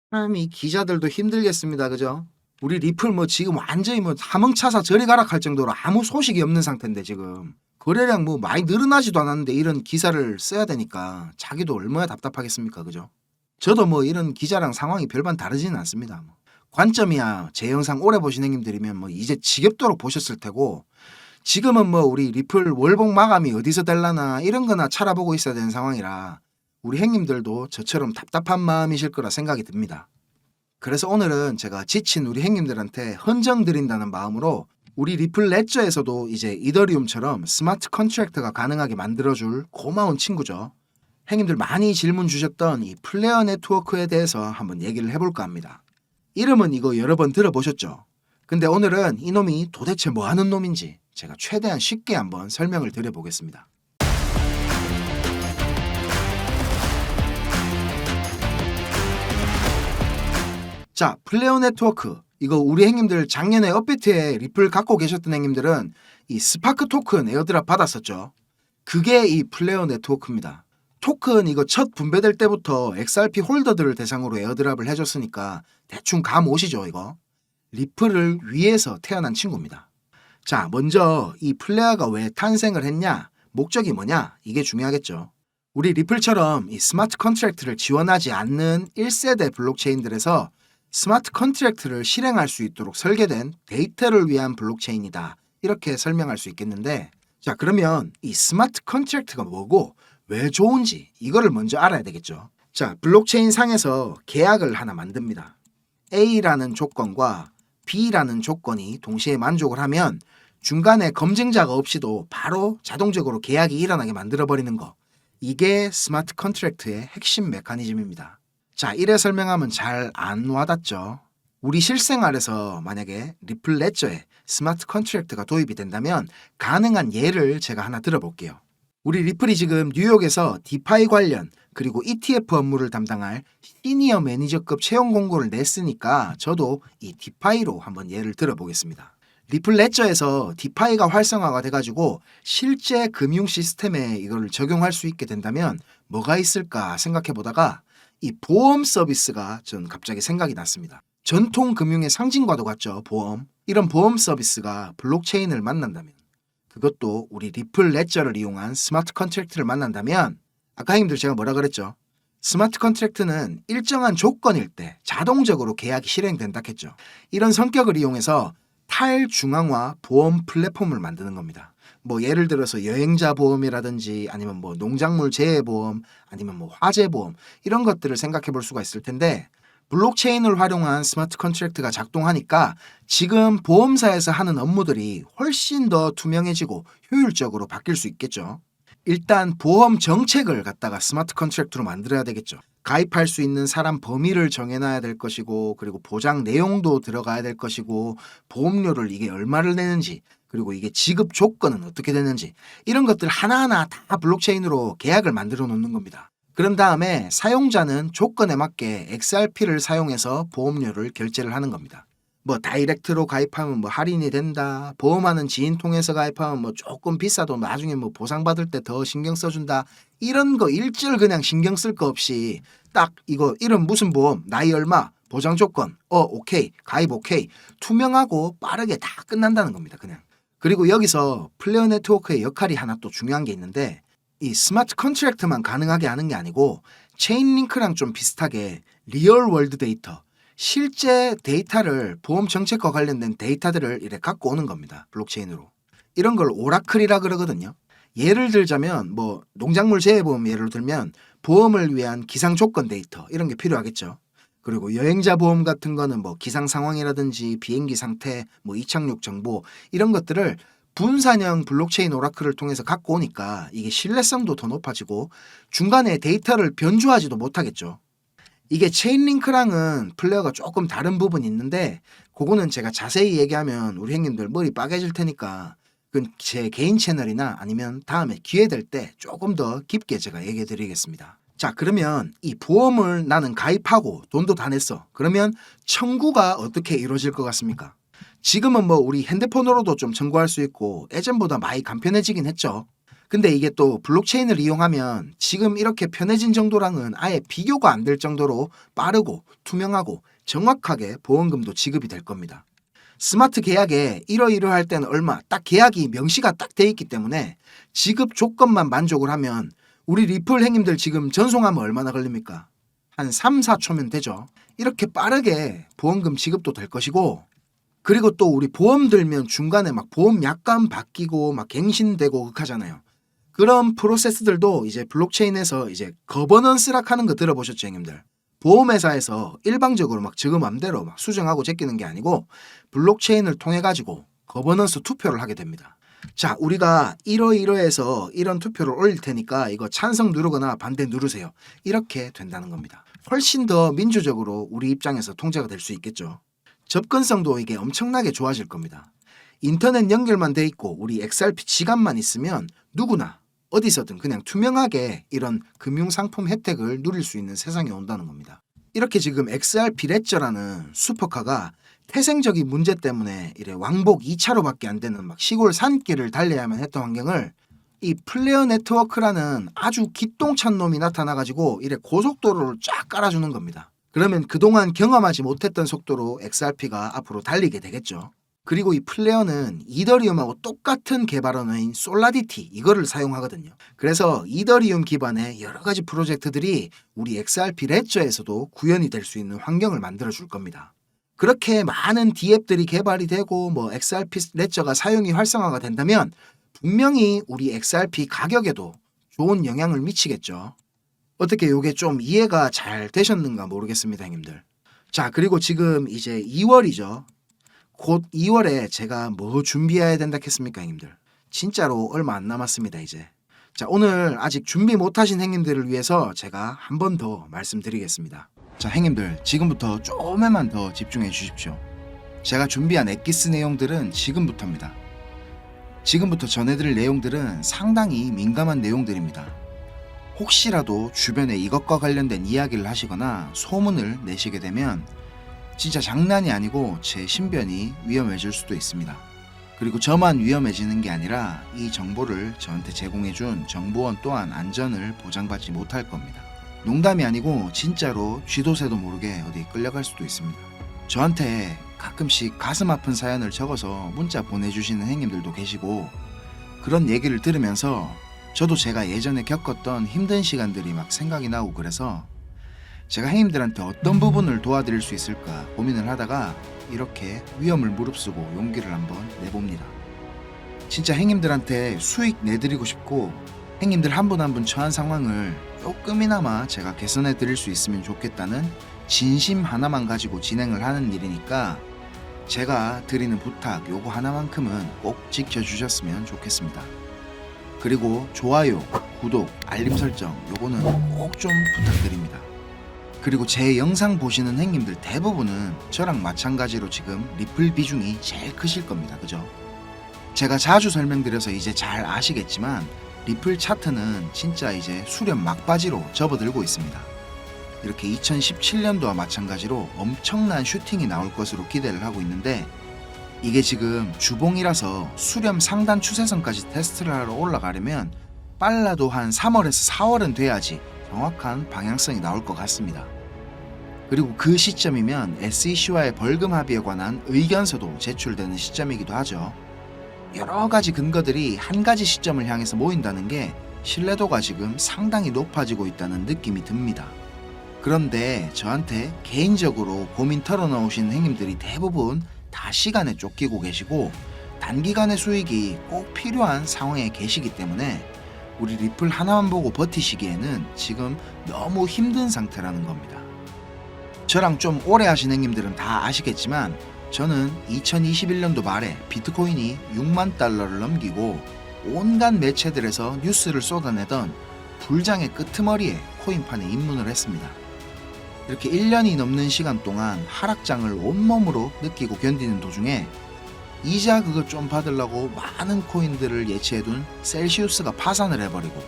참 이 기자들도 힘들겠습니다. 그죠? 우리 리플 뭐 지금 완전히 뭐 하멍차사 저리 가라 할 정도로 아무 소식이 없는 상태인데 지금 거래량 뭐 많이 늘어나지도 않았는데 이런 기사를 써야 되니까 자기도 얼마나 답답하겠습니까. 그죠? 저도 뭐 이런 기자랑 상황이 별반 다르지는 않습니다. 뭐. 관점이야 제 영상 오래 보신 형님들이면 뭐 이제 지겹도록 보셨을 테고 지금은 뭐 우리 리플 월봉 마감이 어디서 될라나 이런 거나 찾아보고 있어야 되는 상황이라 우리 형님들도 저처럼 답답한 마음이실 거라 생각이 듭니다. 그래서 오늘은 제가 지친 우리 형님들한테 헌정 드린다는 마음으로 우리 리플 레저에서도 이제 이더리움처럼 스마트 컨트랙트가 가능하게 만들어줄 고마운 친구죠. 형님들 많이 질문 주셨던 이 플레어 네트워크에 대해서 한번 얘기를 해볼까 합니다. 이름은 이거 여러 번 들어보셨죠? 근데 오늘은 이놈이 도대체 뭐 하는 놈인지 제가 최대한 쉽게 한번 설명을 드려보겠습니다. 자, 플레어 네트워크. 이거 우리 형님들 작년에 업비트에 리플 갖고 계셨던 형님들은 이 스파크 토큰 에어드랍 받았었죠. 그게 이 플레어 네트워크입니다. 토큰 이거 첫 분배될 때부터 XRP 홀더들을 대상으로 에어드랍을 해줬으니까 대충 감 오시죠 이거. 리플을 위해서 태어난 친구입니다. 자, 먼저 이 플레어가 왜 탄생을 했냐, 목적이 뭐냐, 이게 중요하겠죠. 우리 리플처럼 이 스마트 컨트랙트를 지원하지 않는 1세대 블록체인들에서 스마트 컨트랙트를 실행할 수 있도록 설계된 데이터를 위한 블록체인이다. 이렇게 설명할 수 있겠는데, 자, 그러면 이 스마트 컨트랙트가 뭐고 왜 좋은지 이거를 먼저 알아야 되겠죠. 자, 블록체인 상에서 계약을 하나 만듭니다. A라는 조건과 B라는 조건이 동시에 만족을 하면 중간에 검증자가 없이도 바로 자동적으로 계약이 일어나게 만들어버리는 거. 이게 스마트 컨트랙트의 핵심 메커니즘입니다. 자, 이래 설명하면 잘 안 와닿죠? 우리 실생활에서 만약에 리플 레저에 스마트 컨트랙트가 도입이 된다면 가능한 예를 제가 하나 들어볼게요. 우리 리플이 지금 뉴욕에서 디파이 관련 그리고 ETF 업무를 담당할 시니어 매니저급 채용 공고를 냈으니까 저도 이 디파이로 한번 예를 들어보겠습니다. 리플 레저에서 디파이가 활성화가 돼가지고 실제 금융 시스템에 이걸 적용할 수 있게 된다면 뭐가 있을까 생각해 보다가 이 보험 서비스가 전 갑자기 생각이 났습니다. 전통 금융의 상징과도 같죠, 보험. 이런 보험 서비스가 블록체인을 만난다면, 그것도 우리 리플 레저를 이용한 스마트 컨트랙트를 만난다면, 아까 형님들 제가 뭐라 그랬죠? 스마트 컨트랙트는 일정한 조건일 때 자동적으로 계약이 실행된다 했죠. 이런 성격을 이용해서 탈중앙화 보험 플랫폼을 만드는 겁니다. 뭐 예를 들어서 여행자 보험이라든지 아니면 뭐 농작물 재해 보험 아니면 뭐 화재 보험 이런 것들을 생각해 볼 수가 있을 텐데, 블록체인을 활용한 스마트 컨트랙트가 작동하니까 지금 보험사에서 하는 업무들이 훨씬 더 투명해지고 효율적으로 바뀔 수 있겠죠. 일단 보험 정책을 갖다가 스마트 컨트랙트로 만들어야 되겠죠. 가입할 수 있는 사람 범위를 정해놔야 될 것이고, 그리고 보장 내용도 들어가야 될 것이고, 보험료를 이게 얼마를 내는지, 그리고 이게 지급 조건은 어떻게 되는지, 이런 것들 하나하나 다 블록체인으로 계약을 만들어 놓는 겁니다. 그런 다음에 사용자는 조건에 맞게 XRP를 사용해서 보험료를 결제를 하는 겁니다. 뭐 다이렉트로 가입하면 뭐 할인이 된다, 보험하는 지인 통해서 가입하면 뭐 조금 비싸도 나중에 뭐 보상받을 때 더 신경 써준다, 이런 거 일절 그냥 신경 쓸 거 없이 딱 이거 이름 무슨 보험, 나이 얼마, 보장 조건, 오케이, 가입 오케이, 투명하고 빠르게 다 끝난다는 겁니다. 그냥. 그리고 여기서 플레어 네트워크의 역할이 하나 또 중요한 게 있는데, 이 스마트 컨트랙트만 가능하게 하는 게 아니고 체인링크랑 좀 비슷하게 리얼 월드 데이터, 실제 데이터를, 보험 정책과 관련된 데이터들을 이렇게 갖고 오는 겁니다. 블록체인으로. 이런 걸 오라클이라 그러거든요. 예를 들자면 뭐 농작물 재해보험 예를 들면 보험을 위한 기상 조건 데이터 이런 게 필요하겠죠. 그리고 여행자 보험 같은 거는 뭐 기상 상황이라든지 비행기 상태, 뭐 이착륙 정보 이런 것들을 분산형 블록체인 오라클을 통해서 갖고 오니까 이게 신뢰성도 더 높아지고 중간에 데이터를 변조하지도 못하겠죠. 이게 체인링크랑은 플레이어가 조금 다른 부분이 있는데 그거는 제가 자세히 얘기하면 우리 형님들 머리 빠개질 테니까 그건 제 개인 채널이나 아니면 다음에 기회 될 때 조금 더 깊게 제가 얘기해 드리겠습니다. 자, 그러면 이 보험을 나는 가입하고 돈도 다 냈어. 그러면 청구가 어떻게 이루어질 것 같습니까? 지금은 뭐 우리 핸드폰으로도 좀 청구할 수 있고 예전보다 많이 간편해지긴 했죠. 근데 이게 또 블록체인을 이용하면 지금 이렇게 편해진 정도랑은 아예 비교가 안 될 정도로 빠르고 투명하고 정확하게 보험금도 지급이 될 겁니다. 스마트 계약에 이러이러할 때는 얼마 딱 계약이 명시가 딱 돼 있기 때문에 지급 조건만 만족을 하면 우리 리플 행님들 지금 전송하면 얼마나 걸립니까? 한 3, 4초면 되죠. 이렇게 빠르게 보험금 지급도 될 것이고, 그리고 또 우리 보험 들면 중간에 막 보험 약관 바뀌고 막 갱신되고 하잖아요. 그런 프로세스들도 이제 블록체인에서 이제 거버넌스락 하는 거 들어보셨죠, 형님들? 보험회사에서 일방적으로 막 지금 맘대로 막 수정하고 제끼는 게 아니고 블록체인을 통해 가지고 거버넌스 투표를 하게 됩니다. 자, 우리가 이러이러해서 이런 투표를 올릴 테니까 이거 찬성 누르거나 반대 누르세요. 이렇게 된다는 겁니다. 훨씬 더 민주적으로 우리 입장에서 통제가 될 수 있겠죠. 접근성도 이게 엄청나게 좋아질 겁니다. 인터넷 연결만 돼 있고 우리 XRP 지갑만 있으면 누구나 어디서든 그냥 투명하게 이런 금융상품 혜택을 누릴 수 있는 세상이 온다는 겁니다. 이렇게 지금 XRP 레저라는 슈퍼카가 태생적인 문제 때문에 이래 왕복 2차로밖에 안 되는 막 시골 산길을 달려야만 했던 환경을 이 플레어 네트워크라는 아주 기똥찬 놈이 나타나가지고 이래 고속도로를 쫙 깔아주는 겁니다. 그러면 그동안 경험하지 못했던 속도로 XRP가 앞으로 달리게 되겠죠. 그리고 이 플레어는 이더리움하고 똑같은 개발 언어인 솔라디티 이거를 사용하거든요. 그래서 이더리움 기반의 여러 가지 프로젝트들이 우리 XRP 레저에서도 구현이 될 수 있는 환경을 만들어 줄 겁니다. 그렇게 많은 D앱들이 개발이 되고 뭐 XRP 레저가 사용이 활성화가 된다면 분명히 우리 XRP 가격에도 좋은 영향을 미치겠죠. 어떻게 요게 좀 이해가 잘 되셨는가 모르겠습니다, 형님들. 자, 그리고 지금 이제 2월이죠. 곧 2월에 제가 뭐 준비해야 된다 했습니까, 형님들? 진짜로 얼마 안 남았습니다, 이제. 자, 오늘 아직 준비 못하신 형님들을 위해서 제가 한 번 더 말씀드리겠습니다. 자, 형님들 지금부터 조금만 더 집중해 주십시오. 제가 준비한 엑기스 내용들은 지금부터입니다. 지금부터 전해드릴 내용들은 상당히 민감한 내용들입니다. 혹시라도 주변에 이것과 관련된 이야기를 하시거나 소문을 내시게 되면 진짜 장난이 아니고 제 신변이 위험해질 수도 있습니다. 그리고 저만 위험해지는 게 아니라 이 정보를 저한테 제공해준 정보원 또한 안전을 보장받지 못할 겁니다. 농담이 아니고 진짜로 쥐도 새도 모르게 어디 끌려갈 수도 있습니다. 저한테 가끔씩 가슴 아픈 사연을 적어서 문자 보내주시는 형님들도 계시고, 그런 얘기를 들으면서 저도 제가 예전에 겪었던 힘든 시간들이 막 생각이 나고, 그래서 제가 형님들한테 어떤 부분을 도와드릴 수 있을까 고민을 하다가 이렇게 위험을 무릅쓰고 용기를 한번 내봅니다. 진짜 형님들한테 수익 내드리고 싶고 형님들 한 분 한 분 처한 상황을 조금이나마 제가 개선해 드릴 수 있으면 좋겠다는 진심 하나만 가지고 진행을 하는 일이니까 제가 드리는 부탁 요거 하나만큼은 꼭 지켜주셨으면 좋겠습니다. 그리고 좋아요, 구독, 알림 설정 요거는 꼭 좀 부탁드립니다. 그리고 제 영상 보시는 형님들 대부분은 저랑 마찬가지로 지금 리플 비중이 제일 크실 겁니다. 그죠? 제가 자주 설명드려서 이제 잘 아시겠지만 리플 차트는 진짜 이제 수렴 막바지로 접어들고 있습니다. 이렇게 2017년도와 마찬가지로 엄청난 슈팅이 나올 것으로 기대를 하고 있는데, 이게 지금 주봉이라서 수렴 상단 추세선까지 테스트를 하러 올라가려면 빨라도 한 3월에서 4월은 돼야지 정확한 방향성이 나올 것 같습니다. 그리고 그 시점이면 SEC와의 벌금 합의에 관한 의견서도 제출되는 시점이기도 하죠. 여러 가지 근거들이 한 가지 시점을 향해서 모인다는 게 신뢰도가 지금 상당히 높아지고 있다는 느낌이 듭니다. 그런데 저한테 개인적으로 고민 털어놓으신 형님들이 대부분 다 시간에 쫓기고 계시고 단기간의 수익이 꼭 필요한 상황에 계시기 때문에 우리 리플 하나만 보고 버티시기에는 지금 너무 힘든 상태라는 겁니다. 저랑 좀 오래 하신 형님들은 다 아시겠지만 저는 2021년도 말에 비트코인이 6만 달러를 넘기고 온갖 매체들에서 뉴스를 쏟아내던 불장의 끄트머리에 코인판에 입문을 했습니다. 이렇게 1년이 넘는 시간 동안 하락장을 온몸으로 느끼고 견디는 도중에 이자 그거 좀 받으려고 많은 코인들을 예치해둔 셀시우스가 파산을 해버리고,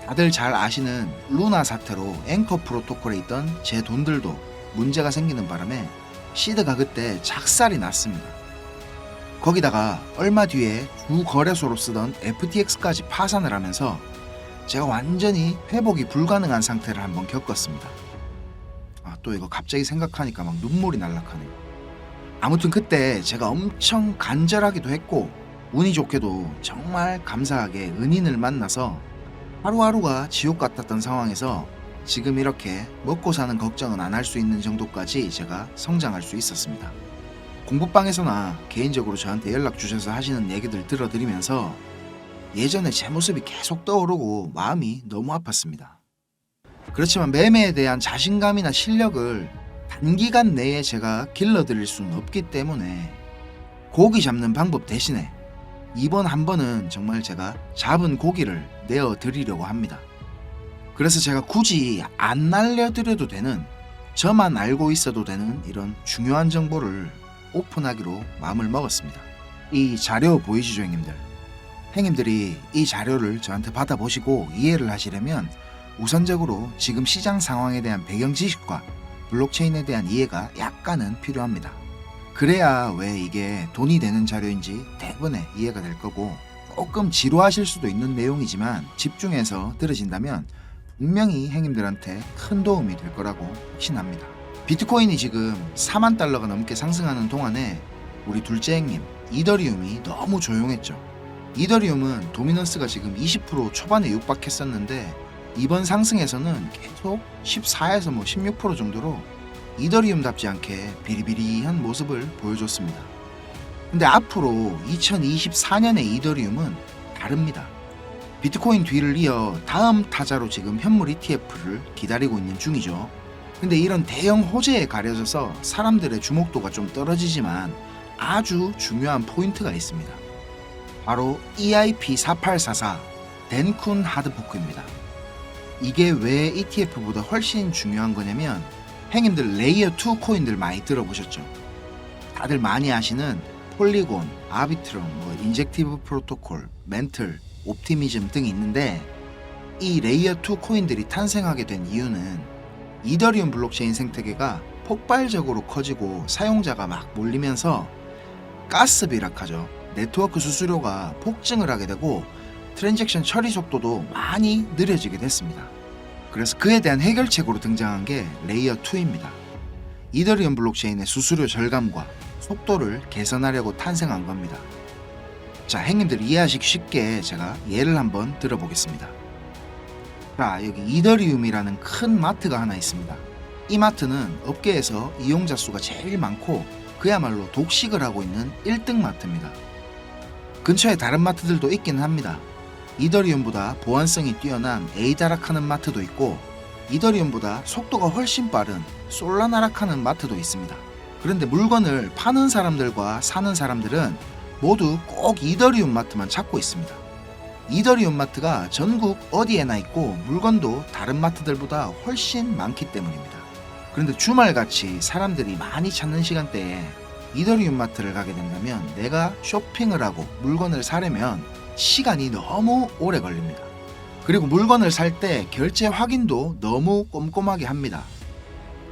다들 잘 아시는 루나 사태로 앵커 프로토콜에 있던 제 돈들도 문제가 생기는 바람에 시드가 그때 작살이 났습니다. 거기다가 얼마 뒤에 주 거래소로 쓰던 FTX까지 파산을 하면서 제가 완전히 회복이 불가능한 상태를 한번 겪었습니다. 또 이거 갑자기 생각하니까 막 눈물이 날락하네요. 아무튼 그때 제가 엄청 간절하기도 했고 운이 좋게도 정말 감사하게 은인을 만나서 하루하루가 지옥 같았던 상황에서 지금 이렇게 먹고 사는 걱정은 안 할 수 있는 정도까지 제가 성장할 수 있었습니다. 공부방에서나 개인적으로 저한테 연락 주셔서 하시는 얘기들 들어드리면서 예전에 제 모습이 계속 떠오르고 마음이 너무 아팠습니다. 그렇지만 매매에 대한 자신감이나 실력을 단기간 내에 제가 길러드릴 수는 없기 때문에 고기 잡는 방법 대신에 이번 한 번은 정말 제가 잡은 고기를 내어드리려고 합니다. 그래서 제가 굳이 안 날려드려도 되는, 저만 알고 있어도 되는 이런 중요한 정보를 오픈하기로 마음을 먹었습니다. 이 자료 보이시죠, 형님들? 형님들이 이 자료를 저한테 받아보시고 이해를 하시려면 우선적으로 지금 시장 상황에 대한 배경 지식과 블록체인에 대한 이해가 약간은 필요합니다. 그래야 왜 이게 돈이 되는 자료인지 대부분의 이해가 될 거고, 조금 지루하실 수도 있는 내용이지만 집중해서 들으신다면 분명히 형님들한테 큰 도움이 될 거라고 확신합니다. 비트코인이 지금 4만 달러가 넘게 상승하는 동안에 우리 둘째 형님 이더리움이 너무 조용했죠. 이더리움은 도미넌스가 지금 20% 초반에 육박했었는데 이번 상승에서는 계속 14에서 16% 정도로 이더리움답지 않게 비리비리한 모습을 보여줬습니다. 근데 앞으로 2024년의 이더리움은 다릅니다. 비트코인 뒤를 이어 다음 타자로 지금 현물 ETF를 기다리고 있는 중이죠. 근데 이런 대형 호재에 가려져서 사람들의 주목도가 좀 떨어지지만 아주 중요한 포인트가 있습니다. 바로 EIP4844 덴쿤 하드포크입니다. 이게 왜 ETF보다 훨씬 중요한 거냐면, 형님들 레이어 2 코인들 많이 들어보셨죠? 다들 많이 아시는 폴리곤, 아비트럼, 인젝티브 프로토콜, 멘틀, 옵티미즘 등이 있는데, 이 레이어 2 코인들이 탄생하게 된 이유는 이더리움 블록체인 생태계가 폭발적으로 커지고 사용자가 막 몰리면서 가스 비락하죠. 네트워크 수수료가 폭증을 하게 되고 트랜잭션 처리 속도도 많이 느려지게 됐습니다. 그래서 그에 대한 해결책으로 등장한 게 레이어 2입니다. 이더리움 블록체인의 수수료 절감과 속도를 개선하려고 탄생한 겁니다. 자, 형님들 이해하시기 쉽게 제가 예를 한번 들어보겠습니다. 자, 여기 이더리움이라는 큰 마트가 하나 있습니다. 이 마트는 업계에서 이용자 수가 제일 많고 그야말로 독식을 하고 있는 1등 마트입니다. 근처에 다른 마트들도 있기는 합니다. 이더리움보다 보안성이 뛰어난 에이다락하는 마트도 있고 이더리움보다 속도가 훨씬 빠른 솔라나락하는 마트도 있습니다. 그런데 물건을 파는 사람들과 사는 사람들은 모두 꼭 이더리움 마트만 찾고 있습니다. 이더리움 마트가 전국 어디에나 있고 물건도 다른 마트들보다 훨씬 많기 때문입니다. 그런데 주말같이 사람들이 많이 찾는 시간대에 이더리움 마트를 가게 된다면 내가 쇼핑을 하고 물건을 사려면 시간이 너무 오래 걸립니다. 그리고 물건을 살 때 결제 확인도 너무 꼼꼼하게 합니다.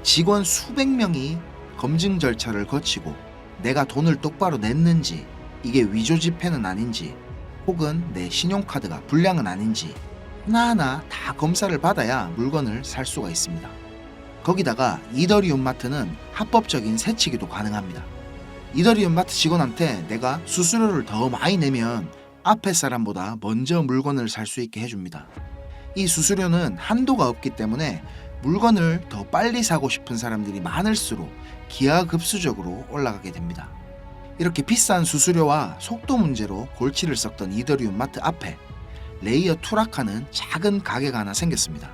직원 수백 명이 검증 절차를 거치고 내가 돈을 똑바로 냈는지, 이게 위조 지폐는 아닌지, 혹은 내 신용카드가 불량은 아닌지 하나하나 다 검사를 받아야 물건을 살 수가 있습니다. 거기다가 이더리움 마트는 합법적인 세치기도 가능합니다. 이더리움 마트 직원한테 내가 수수료를 더 많이 내면 앞에 사람보다 먼저 물건을 살 수 있게 해줍니다. 이 수수료는 한도가 없기 때문에 물건을 더 빨리 사고 싶은 사람들이 많을수록 기하급수적으로 올라가게 됩니다. 이렇게 비싼 수수료와 속도 문제로 골치를 썩던 이더리움 마트 앞에 레이어 2락하는 작은 가게가 하나 생겼습니다.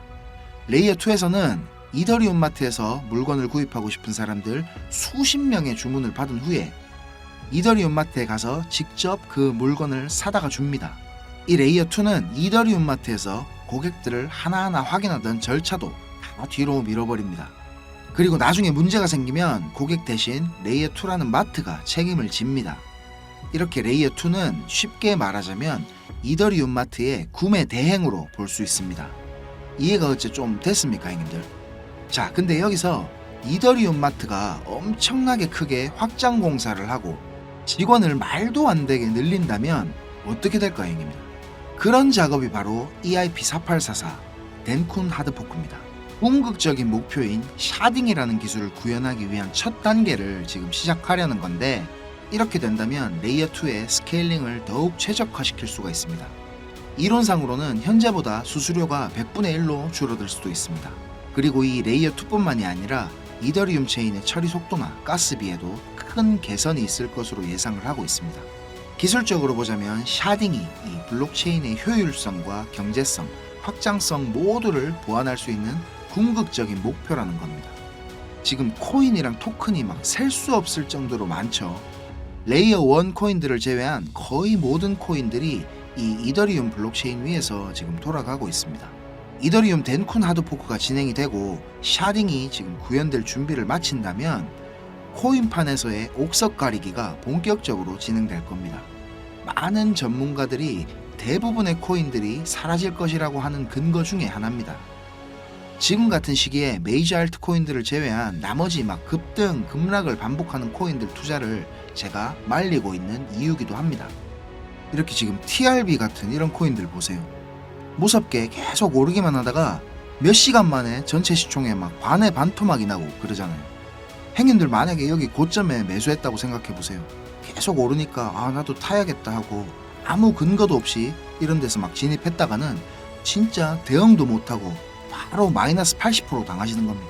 레이어 2에서는 이더리움 마트에서 물건을 구입하고 싶은 사람들 수십 명의 주문을 받은 후에 이더리움 마트에 가서 직접 그 물건을 사다가 줍니다. 이 레이어 2는 이더리움 마트에서 고객들을 하나하나 확인하던 절차도 다 뒤로 밀어버립니다. 그리고 나중에 문제가 생기면 고객 대신 레이어 2라는 마트가 책임을 집니다. 이렇게 레이어 2는 쉽게 말하자면 이더리움 마트의 구매 대행으로 볼 수 있습니다. 이해가 어째 좀 됐습니까, 형님들? 자, 근데 여기서 이더리움 마트가 엄청나게 크게 확장 공사를 하고 직원을 말도 안 되게 늘린다면 어떻게 될까요, 형님들? 그런 작업이 바로 EIP4844 덴쿤 하드포크입니다. 궁극적인 목표인 샤딩이라는 기술을 구현하기 위한 첫 단계를 지금 시작하려는 건데, 이렇게 된다면 레이어2의 스케일링을 더욱 최적화시킬 수가 있습니다. 이론상으로는 현재보다 수수료가 100분의 1로 줄어들 수도 있습니다. 그리고 이 레이어2뿐만이 아니라 이더리움 체인의 처리 속도나 가스비에도 큰 개선이 있을 것으로 예상을 하고 있습니다. 기술적으로 보자면 샤딩이 이 블록체인의 효율성과 경제성, 확장성 모두를 보완할 수 있는 궁극적인 목표라는 겁니다. 지금 코인이랑 토큰이 막 셀 수 없을 정도로 많죠. 레이어 1 코인들을 제외한 거의 모든 코인들이 이 이더리움 블록체인 위에서 지금 돌아가고 있습니다. 이더리움 덴쿤 하드포크가 진행이 되고 샤딩이 지금 구현될 준비를 마친다면 코인판에서의 옥석 가리기가 본격적으로 진행될 겁니다. 많은 전문가들이 대부분의 코인들이 사라질 것이라고 하는 근거 중에 하나입니다. 지금 같은 시기에 메이저 알트 코인들을 제외한 나머지 막 급등, 급락을 반복하는 코인들 투자를 제가 말리고 있는 이유기도 합니다. 이렇게 지금 TRB 같은 이런 코인들 보세요. 무섭게 계속 오르기만 하다가 몇 시간 만에 전체 시총에 막 반의 반토막이 나고 그러잖아요. 행인들 만약에 여기 고점에 매수했다고 생각해 보세요. 계속 오르니까 아 나도 타야겠다 하고 아무 근거도 없이 이런 데서 막 진입했다가는 진짜 대응도 못하고 바로 마이너스 80% 당하시는 겁니다.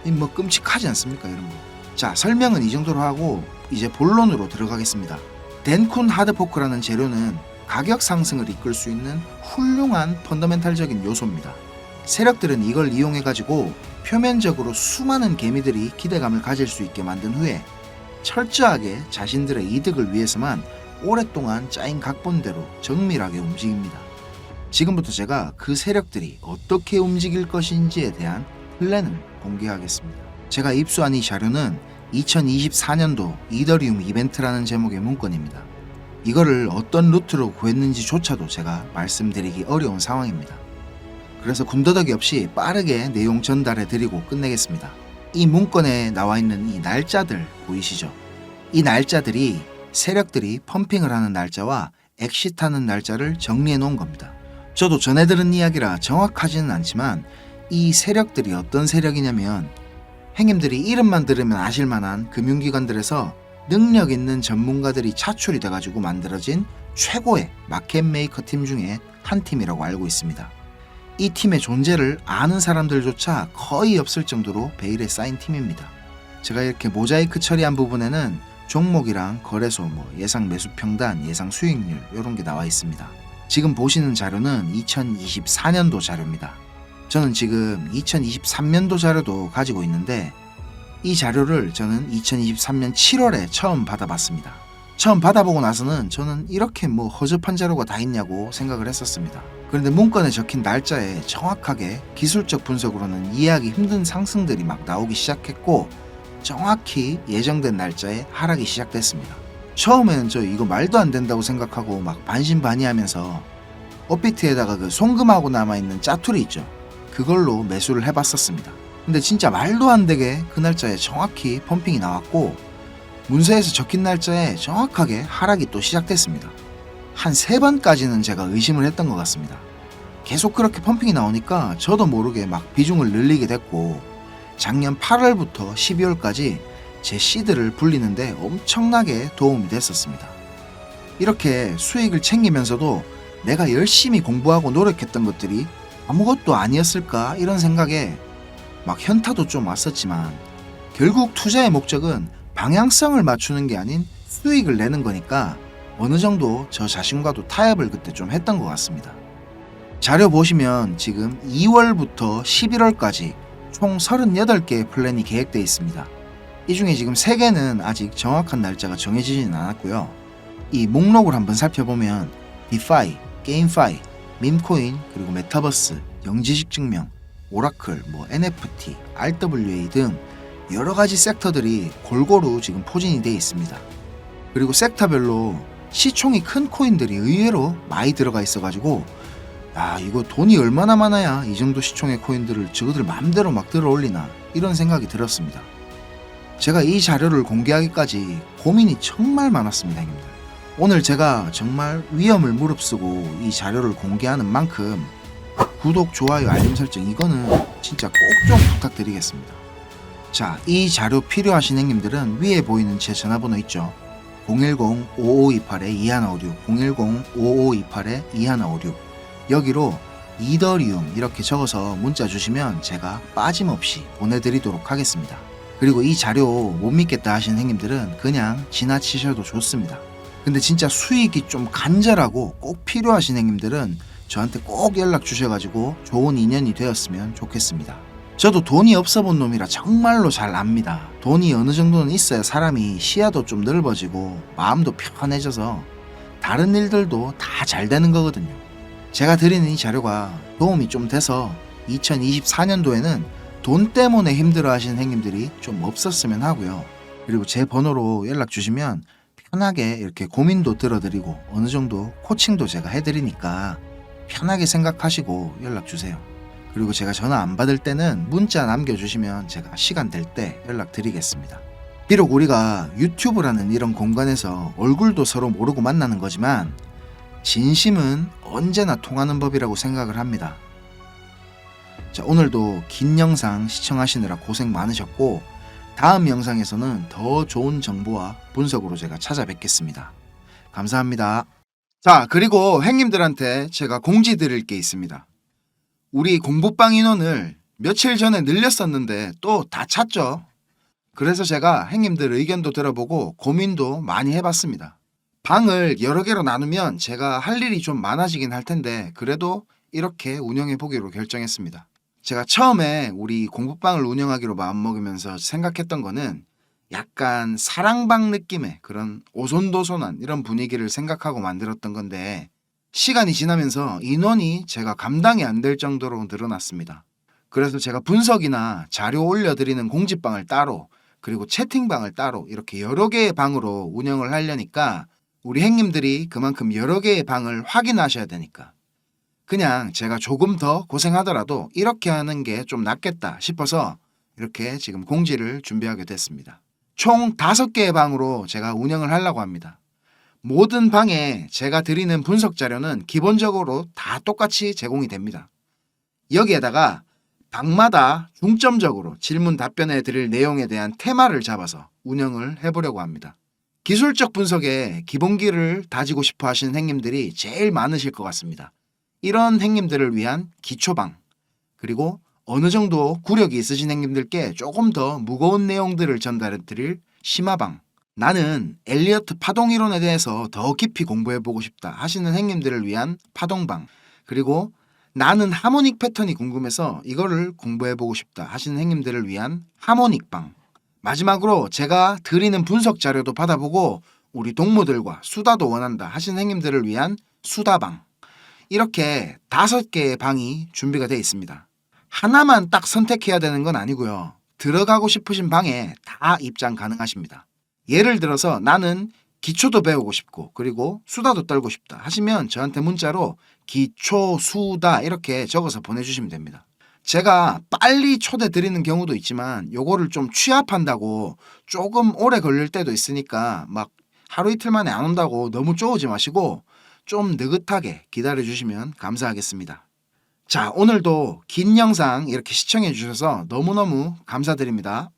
이 뭐 끔찍하지 않습니까, 이런 거. 자, 설명은 이 정도로 하고 이제 본론으로 들어가겠습니다. 덴쿤 하드포크라는 재료는 가격 상승을 이끌 수 있는 훌륭한 펀더멘탈적인 요소입니다. 세력들은 이걸 이용해 가지고 표면적으로 수많은 개미들이 기대감을 가질 수 있게 만든 후에 철저하게 자신들의 이득을 위해서만 오랫동안 짜인 각본대로 정밀하게 움직입니다. 지금부터 제가 그 세력들이 어떻게 움직일 것인지에 대한 플랜을 공개하겠습니다. 제가 입수한 이 자료는 2024년도 이더리움 이벤트라는 제목의 문건입니다. 이거를 어떤 루트로 구했는지조차도 제가 말씀드리기 어려운 상황입니다. 그래서 군더더기 없이 빠르게 내용 전달해 드리고 끝내겠습니다. 이 문건에 나와 있는 이 날짜들 보이시죠? 이 날짜들이 세력들이 펌핑을 하는 날짜와 엑시트하는 날짜를 정리해 놓은 겁니다. 저도 전해 들은 이야기라 정확하지는 않지만 이 세력들이 어떤 세력이냐면 행님들이 이름만 들으면 아실만한 금융기관들에서 능력 있는 전문가들이 차출이 돼가지고 만들어진 최고의 마켓 메이커 팀 중에 한 팀이라고 알고 있습니다. 이 팀의 존재를 아는 사람들조차 거의 없을 정도로 베일에 쌓인 팀입니다. 제가 이렇게 모자이크 처리한 부분에는 종목이랑 거래소, 예상 매수 평단, 예상 수익률 이런 게 나와 있습니다. 지금 보시는 자료는 2024년도 자료입니다. 저는 지금 2023년도 자료도 가지고 있는데 이 자료를 저는 2023년 7월에 처음 받아봤습니다. 처음 받아보고 나서는 저는 이렇게 허접한 자료가 다 있냐고 생각을 했었습니다. 그런데 문건에 적힌 날짜에 정확하게 기술적 분석으로는 이해하기 힘든 상승들이 막 나오기 시작했고 정확히 예정된 날짜에 하락이 시작됐습니다. 처음에는 저 이거 말도 안 된다고 생각하고 막 반신반의하면서 업비트에다가 그 송금하고 남아있는 짜투리 있죠. 그걸로 매수를 해봤었습니다. 근데 진짜 말도 안 되게 그 날짜에 정확히 펌핑이 나왔고 문서에서 적힌 날짜에 정확하게 하락이 또 시작됐습니다. 한 3번까지는 제가 의심을 했던 것 같습니다. 계속 그렇게 펌핑이 나오니까 저도 모르게 막 비중을 늘리게 됐고 작년 8월부터 12월까지 제 시드를 불리는데 엄청나게 도움이 됐었습니다. 이렇게 수익을 챙기면서도 내가 열심히 공부하고 노력했던 것들이 아무것도 아니었을까 이런 생각에 막 현타도 좀 왔었지만 결국 투자의 목적은 방향성을 맞추는 게 아닌 수익을 내는 거니까 어느 정도 저 자신과도 타협을 그때 좀 했던 것 같습니다. 자료 보시면 지금 2월부터 11월까지 총 38개의 플랜이 계획되어 있습니다. 이 중에 지금 3개는 아직 정확한 날짜가 정해지지는 않았고요. 이 목록을 한번 살펴보면 디파이, 게임파이, 밈코인, 그리고 메타버스, 영지식 증명, 오라클, NFT, RWA 등 여러가지 섹터들이 골고루 지금 포진이 되어 있습니다. 그리고 섹터별로 시총이 큰 코인들이 의외로 많이 들어가 있어가지고 이거 돈이 얼마나 많아야 이 정도 시총의 코인들을 저거들 마음대로 막 들어 올리나 이런 생각이 들었습니다. 제가 이 자료를 공개하기까지 고민이 정말 많았습니다, 형님들. 오늘 제가 정말 위험을 무릅쓰고 이 자료를 공개하는 만큼 구독, 좋아요, 알림 설정 이거는 진짜 꼭 좀 부탁드리겠습니다. 자, 이 자료 필요하신 형님들은 위에 보이는 제 전화번호 있죠? 010-5528-2156 010-5528-2156 여기로 이더리움 이렇게 적어서 문자 주시면 제가 빠짐없이 보내드리도록 하겠습니다. 그리고 이 자료 못 믿겠다 하시는 형님들은 그냥 지나치셔도 좋습니다. 근데 진짜 수익이 좀 간절하고 꼭 필요하신 형님들은 저한테 꼭 연락 주셔가지고 좋은 인연이 되었으면 좋겠습니다. 저도 돈이 없어 본 놈이라 정말로 잘 압니다. 돈이 어느 정도는 있어야 사람이 시야도 좀 넓어지고 마음도 편해져서 다른 일들도 다 잘 되는 거거든요. 제가 드리는 이 자료가 도움이 좀 돼서 2024년도에는 돈 때문에 힘들어 하시는 형님들이 좀 없었으면 하고요. 그리고 제 번호로 연락 주시면 편하게 이렇게 고민도 들어드리고 어느 정도 코칭도 제가 해드리니까 편하게 생각하시고 연락 주세요. 그리고 제가 전화 안 받을 때는 문자 남겨주시면 제가 시간 될 때 연락드리겠습니다. 비록 우리가 유튜브라는 이런 공간에서 얼굴도 서로 모르고 만나는 거지만 진심은 언제나 통하는 법이라고 생각을 합니다. 자, 오늘도 긴 영상 시청하시느라 고생 많으셨고 다음 영상에서는 더 좋은 정보와 분석으로 제가 찾아뵙겠습니다. 감사합니다. 자, 그리고 형님들한테 제가 공지 드릴 게 있습니다. 우리 공부방 인원을 며칠 전에 늘렸었는데 또 다 찼죠. 그래서 제가 형님들 의견도 들어보고 고민도 많이 해봤습니다. 방을 여러 개로 나누면 제가 할 일이 좀 많아지긴 할 텐데 그래도 이렇게 운영해 보기로 결정했습니다. 제가 처음에 우리 공부방을 운영하기로 마음먹으면서 생각했던 거는 약간 사랑방 느낌의 그런 오손도손한 이런 분위기를 생각하고 만들었던 건데 시간이 지나면서 인원이 제가 감당이 안 될 정도로 늘어났습니다. 그래서 제가 분석이나 자료 올려드리는 공지방을 따로 그리고 채팅방을 따로 이렇게 여러 개의 방으로 운영을 하려니까 우리 형님들이 그만큼 여러 개의 방을 확인하셔야 되니까 그냥 제가 조금 더 고생하더라도 이렇게 하는 게 좀 낫겠다 싶어서 이렇게 지금 공지를 준비하게 됐습니다. 총 5개의 방으로 제가 운영을 하려고 합니다. 모든 방에 제가 드리는 분석 자료는 기본적으로 다 똑같이 제공이 됩니다. 여기에다가 방마다 중점적으로 질문 답변해 드릴 내용에 대한 테마를 잡아서 운영을 해보려고 합니다. 기술적 분석에 기본기를 다지고 싶어 하시는 형님들이 제일 많으실 것 같습니다. 이런 형님들을 위한 기초방, 그리고 어느 정도 구력이 있으신 형님들께 조금 더 무거운 내용들을 전달해 드릴 심화방, 나는 엘리어트 파동 이론에 대해서 더 깊이 공부해보고 싶다 하시는 형님들을 위한 파동방, 그리고 나는 하모닉 패턴이 궁금해서 이거를 공부해보고 싶다 하시는 형님들을 위한 하모닉방, 마지막으로 제가 드리는 분석 자료도 받아보고 우리 동무들과 수다도 원한다 하시는 형님들을 위한 수다방, 이렇게 5개의 방이 준비가 되어 있습니다. 하나만 딱 선택해야 되는 건 아니고요. 들어가고 싶으신 방에 다 입장 가능하십니다. 예를 들어서 나는 기초도 배우고 싶고 그리고 수다도 떨고 싶다 하시면 저한테 문자로 기초, 수다 이렇게 적어서 보내주시면 됩니다. 제가 빨리 초대 드리는 경우도 있지만 요거를 좀 취합한다고 조금 오래 걸릴 때도 있으니까 막 하루 이틀 만에 안 온다고 너무 쪼우지 마시고 좀 느긋하게 기다려 주시면 감사하겠습니다. 자, 오늘도 긴 영상 이렇게 시청해 주셔서 너무너무 감사드립니다.